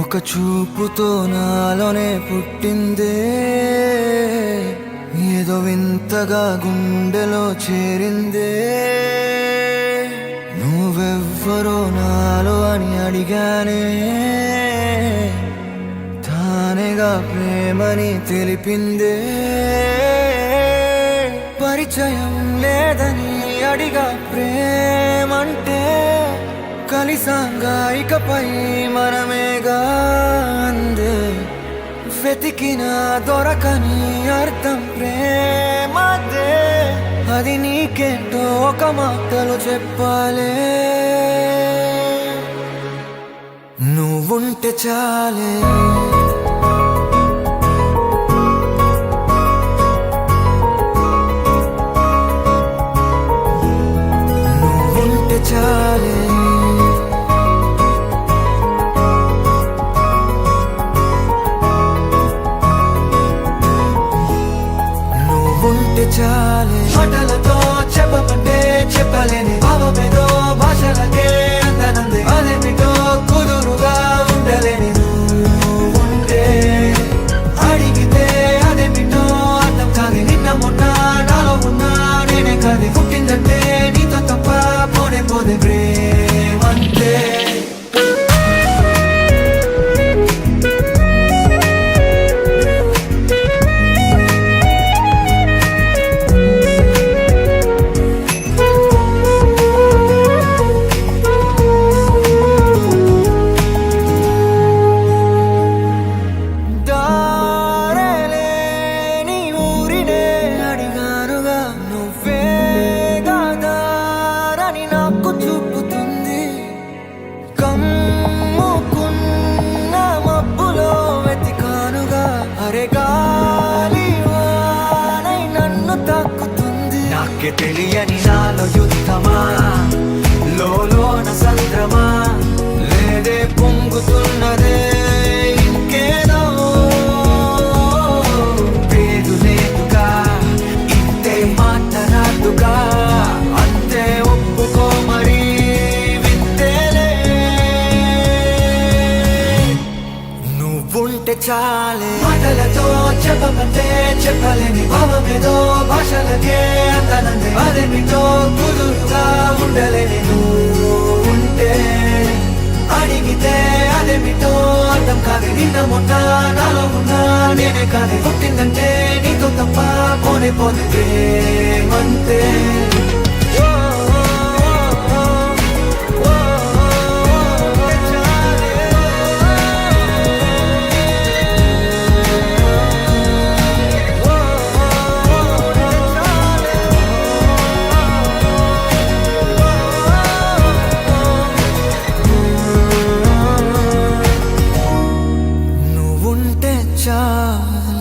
ఒక చూపుతో నాలోనే పుట్టిందే, ఏదో వింతగా గుండెలో చేరిందే. నువ్వెవ్వరో నాలో అని అడిగానే, తానేగా ప్రేమని తెలిపిందే. పరిచయం లేదని అడిగా ప్రేమంటే, కలిసాంగా ఇకపై మనమేగా అందే. వెతికిన దొరకని అర్థం ప్రేమదే, అది నీకేంటో ఒక మాటలో చెప్పాలే. నువ్వుంటే చాలే, నువ్వుంటే చాలే, నువ్వుంటే చాలే. మాటలతో చెప్పమంటే చెప్పలేని భావమేదో భాషలకే అందనంది. అదేమిటో కుదురుగా ఉండలేని నువ్వుంటే, అడిగితే అదేమిటో అర్థం కాదు. నిన్న మొన్న నాలో ఉన్నా నేనే కాదు. పుట్టిందంటే నీతో తప్ప పోనే పోదే ప్రేమంతే. నాకే తెలియని నాలో యుద్ధమా, లోన సంద్రమా, లేదే పొంగుతున్నదే ఇంకేదో. పేరు లేదుగా, ఇంతే మాట్లాడుగా, అంతే ఒప్పుకో మరి వింతేలే. నువ్వుంటే చాలే. మాటలతో చెప్పమంటే చెప్పలేని భావమేదో భాషలకే అందనంది. అదేమిటో కుదురుగా ఉండలేని నువ్వుంటే, అడిగితే అదేమిటో అర్థం కాదు. నిన్న మొన్న నాలో ఉన్నా నేనే కాదు. పుట్టిందంటే నీతో తప్ప పోనే పోతే ప్రేమంతే. చాలే.